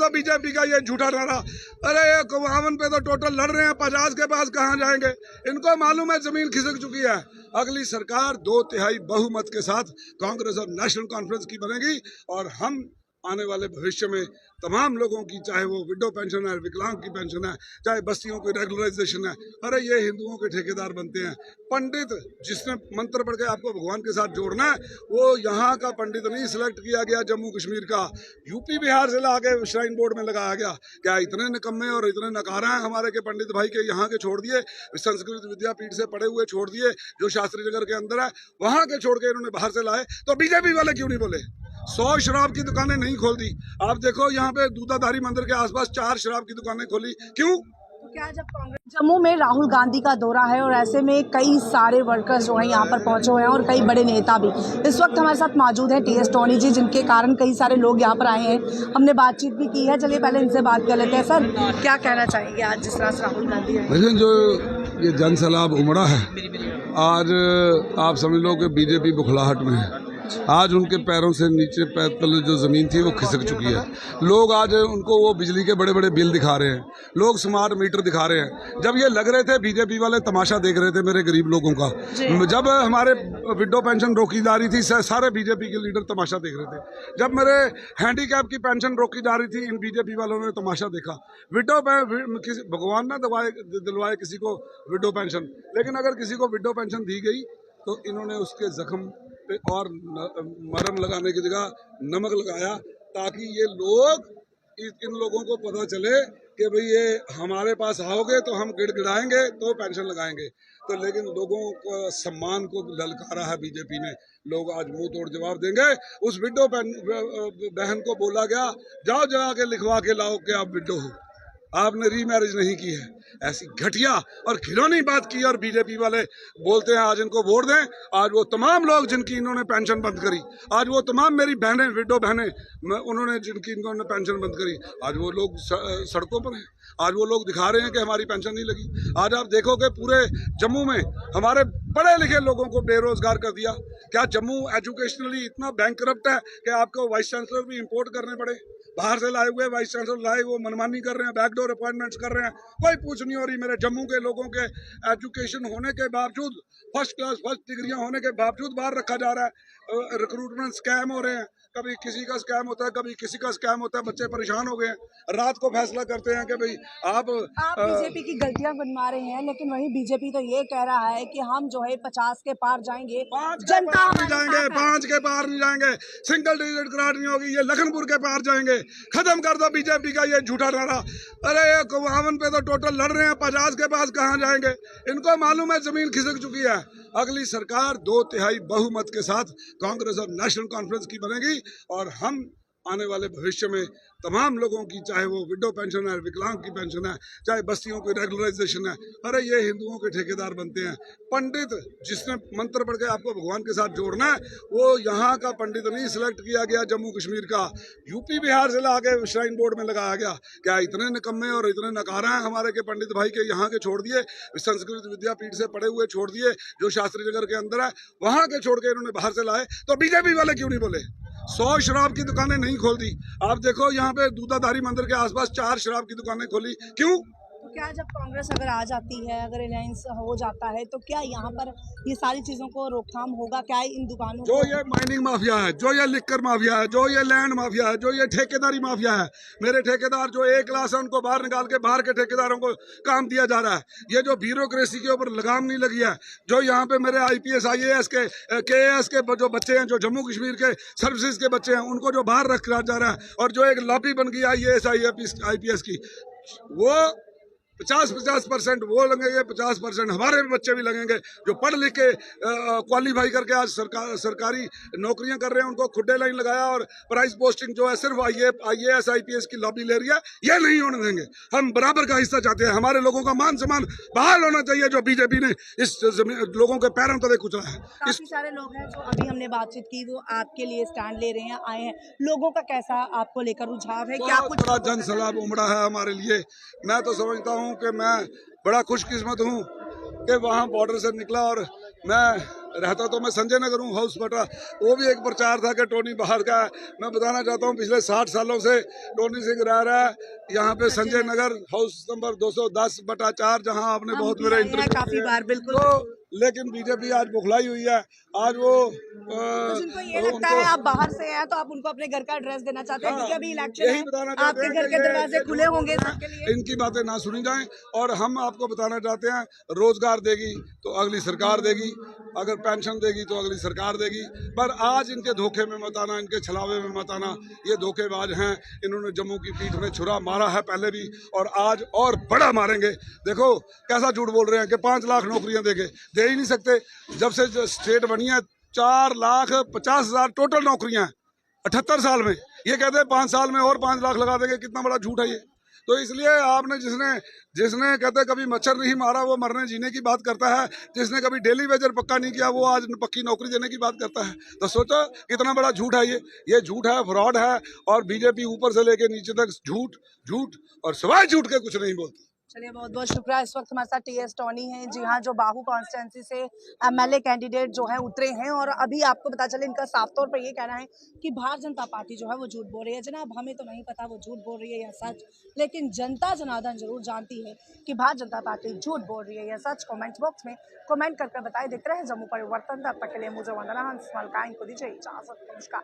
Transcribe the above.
BJP का ये झूठा नारा। अरे ये 51 पे तो टोटल लड़ रहे हैं, 50 के पास कहाँ जाएंगे? इनको मालूम है जमीन खिसक चुकी है। अगली सरकार 2/3 बहुमत के साथ कांग्रेस और नेशनल कॉन्फ्रेंस की बनेगी और हम आने वाले भविष्य में तमाम लोगों की, चाहे वो विडो पेंशन है, विकलांग की पेंशन है, चाहे बस्तियों की रेगुलराइजेशन है, अरे ये हिंदुओं के ठेकेदार बनते हैं। पंडित जिसने मंत्र पढ़ के आपको भगवान के साथ जोड़ना है, वो यहाँ का पंडित नहीं सिलेक्ट किया गया, जम्मू कश्मीर का, यूपी बिहार से लाके श्राइन बोर्ड में लगाया गया। क्या इतने निकम्मे और इतने नकारा हैं हमारे के पंडित भाई के यहाँ के छोड़ दिए, संस्कृत विद्यापीठ से पढ़े हुए छोड़ दिए, जो शास्त्री नगर के अंदर है वहाँ के छोड़ के इन्होंने बाहर से लाए। तो बीजेपी वाले क्यों नहीं बोले? 100 शराब की दुकानें नहीं खोल दी। आप देखो यहाँ पे दूधाधारी मंदिर के आसपास 4 शराब की दुकानें खोली, क्यों? तो क्या जब कांग्रेस जम्मू में राहुल गांधी का दौरा है और ऐसे में कई सारे वर्कर्स जो हैं यहाँ पर पहुंचे हुए हैं और कई बड़े नेता भी इस वक्त हमारे साथ मौजूद हैं, टीएस टोनी जी, जिनके कारण कई सारे लोग यहाँ पर आए हैं। हमने बातचीत भी की है, चलिए पहले इनसे बात कर लेते हैं। सर, क्या कहना चाहेंगे आज जिस तरह से राहुल गांधी आए? लेकिन जो ये जन सैलाब उमड़ा है, आज आप समझ लो कि बीजेपी बुखलाहट में है। आज उनके पैरों से नीचे पैर तले जो ज़मीन थी वो खिसक चुकी है। लोग आज उनको वो बिजली के बड़े बड़े बिल दिखा रहे हैं, लोग स्मार्ट मीटर दिखा रहे हैं। जब ये लग रहे थे बीजेपी वाले तमाशा देख रहे थे मेरे गरीब लोगों का, जब हमारे विडो पेंशन रोकी जा रही थी सारे बीजेपी के लीडर तमाशा देख रहे थे। जब मेरे हैंडीकैप की पेंशन रोकी जा रही थी, इन बीजेपी वालों ने तमाशा देखा। भगवान ना दिलवाए किसी को विडो पेंशन, लेकिन अगर किसी को विडो पेंशन दी गई तो इन्होंने उसके जख्म पे और मरहम लगाने की जगह नमक लगाया, ताकि ये लोग, इन लोगों को पता चले कि भाई ये हमारे पास आओगे तो हम गिड़गिड़ाएंगे तो पेंशन लगाएंगे। तो लेकिन लोगों को सम्मान को ललकारा है बीजेपी ने। लोग आज मुंह तोड़ जवाब देंगे। उस विडो बहन को बोला गया, जाओ जगा के लिखवा के लाओ कि आप विडो हो, आपने रीमैरिज नहीं की है। ऐसी घटिया और घिनौनी बात की और बीजेपी वाले बोलते हैं आज इनको वोट दें। आज वो तमाम लोग जिनकी इन्होंने पेंशन बंद करी, आज वो तमाम मेरी बहनें, विडो बहनें, उन्होंने जिनकी इन्होंने पेंशन बंद करी, आज वो लोग सड़कों पर हैं। आज वो लोग दिखा रहे हैं कि हमारी पेंशन नहीं लगी। आज आप देखोगे पूरे जम्मू में हमारे पढ़े लिखे लोगों को बेरोजगार कर दिया। क्या जम्मू एजुकेशनली इतना बैंकरप्ट है कि आपको वाइस चांसलर भी इंपोर्ट करने पड़े? बाहर से लाए हुए वाइस चांसलर लाए, वो मनमानी कर रहे हैं, बैकडोर अपॉइंटमेंट्स कर रहे हैं, कोई पूछ नहीं हो रही। मेरे जम्मू के लोगों के एजुकेशन होने के बावजूद, फर्स्ट क्लास फर्स्ट डिग्रियां होने के बावजूद बाहर रखा जा रहा है। रिक्रूटमेंट स्कैम हो रहे हैं, कभी किसी का स्कैम होता है, कभी किसी का स्कैम होता है। बच्चे परेशान हो गए हैं। रात को फैसला करते हैं कि भाई आप बीजेपी की गलतियां बनवा रहे हैं, लेकिन वहीं बीजेपी तो ये कह रहा है कि हम जो है 50 के पार जाएंगे, जनता नहीं जाएंगे, 5 के पार नहीं जाएंगे, सिंगल डिजिट क्रॉस नहीं होगी, ये लखनपुर के पार जाएंगे। खत्म कर दो बीजेपी का ये झूठा नारा। अरे ये 51 पे तो टोटल लड़ रहे हैं, 50 के पास कहाँ जाएंगे? इनको मालूम है जमीन खिसक चुकी है। अगली सरकार 2/3 बहुमत के साथ कांग्रेस और नेशनल कॉन्फ्रेंस की बनेगी और हम आने वाले भविष्य में तमाम लोगों की, चाहे वो विडो पेंशन है, विकलांग की पेंशन है, चाहे बस्तियों की रेगुलराइजेशन है, अरे ये हिंदुओं के ठेकेदार बनते हैं। पंडित जिसने मंत्र पढ़ के आपको भगवान के साथ जोड़ना है, वो यहाँ का पंडित नहीं सिलेक्ट किया गया, जम्मू कश्मीर का, यूपी बिहार से लाके श्राइन बोर्ड में लगाया गया। क्या इतने निकम्मे और इतने नकारा हैं हमारे के पंडित भाई के यहाँ के छोड़ दिए, संस्कृत विद्यापीठ से पढ़े हुए छोड़ दिए, जो शास्त्री नगर के अंदर है वहाँ के छोड़ के इन्होंने बाहर से लाए। तो बीजेपी वाले क्यों नहीं बोले? 100 शराब की दुकानें नहीं खोल दी। आप देखो यहाँ पे दूधाधारी मंदिर के आसपास 4 शराब की दुकानें खोली, क्यों? तो क्या जब कांग्रेस अगर आ जाती है, अगर अलायंस हो जाता है, तो क्या यहाँ पर ये सारी चीजों को रोकथाम होगा? क्या इन दुकानों जो ये माइनिंग माफिया है, जो ये लिक्कर माफिया है, जो ये लैंड माफिया है, जो ये ठेकेदारी माफिया है, मेरे ठेकेदार जो A क्लास है उनको बाहर निकाल के बाहर के ठेकेदारों को काम दिया जा रहा है। ये जो ब्यूरोक्रेसी के ऊपर लगाम नहीं लगी है, जो यहाँ पे मेरे IPS IAS के KAS के जो बच्चे हैं, जो जम्मू कश्मीर के सर्विसेज के बच्चे हैं, उनको जो बाहर रखा जा रहा है, और जो एक लॉबी बन गई IAS IPS की, वो 50% वो लगेंगे, 50% हमारे भी बच्चे भी लगेंगे जो पढ़ लिख के क्वालिफाई करके आज सरकारी नौकरियां कर रहे हैं। उनको खुड्डे लाइन लगाया और प्राइस पोस्टिंग जो है सिर्फ IAS IPS की लॉबी ले रही है। ये नहीं होने देंगे। हम बराबर का हिस्सा चाहते हैं। हमारे लोगों का मान सम्मान बहाल होना चाहिए, जो बीजेपी ने इस लोगों के पैरों तले कुचला है। काफी सारे लोग हैं जो अभी हमने बातचीत की, वो आपके लिए स्टैंड ले रहे हैं, आए हैं। लोगों का कैसा आपको लेकर रुझाव है? क्या कुछ बड़ा जन सैलाब उमड़ा है हमारे लिए। मैं तो समझता हूँ कि मैं बड़ा खुशकिस्मत हूँ कि वहाँ बॉर्डर से निकला और मैं रहता तो मैं संजय नगर हूँ, हाउस बटा, वो भी एक प्रचार था कि टोनी बाहर का है। मैं बताना चाहता हूँ पिछले 60 सालों से टोनी सिंह रह रहा है यहाँ पे संजय नगर हाउस नंबर 210/4, जहाँ आपने बहुत मेरे इंटरव्यू काफी बार, बिल्कुल। तो लेकिन बीजेपी आज बुखलाई हुई है। आज वो तो जिनको ये लगता है आप बाहर से हैं तो आप उनको अपने घर का एड्रेस देना चाहते हैं, क्योंकि अभी इलेक्शन यही है, बताना चाहते आपके हैं घर कि के दरवाजे ये खुले होंगे सबके लिए। इनकी बातें ना सुनी जाएं। और हम आपको बताना चाहते हैं, रोजगार देगी तो अगली सरकार देगी, अगर पेंशन देगी तो अगली सरकार देगी, पर आज इनके धोखे में मत आना, इनके छलावे में मत आना। ये धोखेबाज हैं। इन्होंने जम्मू की पीठ में छुरा मारा है पहले भी, और आज और बड़ा मारेंगे। देखो कैसा झूठ बोल रहे हैं कि 5 लाख नौकरियां देंगे, दे ही नहीं सकते। जब से स्टेट बनी है 4,50,000 टोटल नौकरियां 78 साल में। ये कहते हैं 5 साल में और 5 लाख लगा देंगे। कितना बड़ा झूठ है ये। तो इसलिए आपने जिसने कहते कभी मच्छर नहीं मारा वो मरने जीने की बात करता है, जिसने कभी डेली वेजर पक्का नहीं किया वो आज पक्की नौकरी देने की बात करता है। तो सोचो कितना बड़ा झूठ है ये झूठ है, फ्रॉड है। और बीजेपी ऊपर से लेके नीचे तक झूठ झूठ और सिवाय झूठ के कुछ नहीं बोलती। चलिए, बहुत बहुत शुक्रिया। इस वक्त हमारे साथ टीएस टोनी हैं। जी हाँ, जो बाहू कॉन्स्टिट्यूंसी से एमएलए कैंडिडेट जो है उतरे हैं, और अभी आपको पता चले इनका साफ तौर पर ये कहना है कि भारतीय जनता पार्टी जो है वो झूठ बोल रही है। जनाब, हमें तो नहीं पता वो झूठ बोल रही है या सच, लेकिन जनता जनार्दन जरूर जानती है कि भारतीय जनता पार्टी झूठ बोल रही है या सच। कॉमेंट बॉक्स में कॉमेंट करके बताए। दिख रहे हैं जम्मू परिवर्तन। तब तक के लिए मुझे वंदना हंस मलकाइन को दीजिए इजाजत। नमस्कार।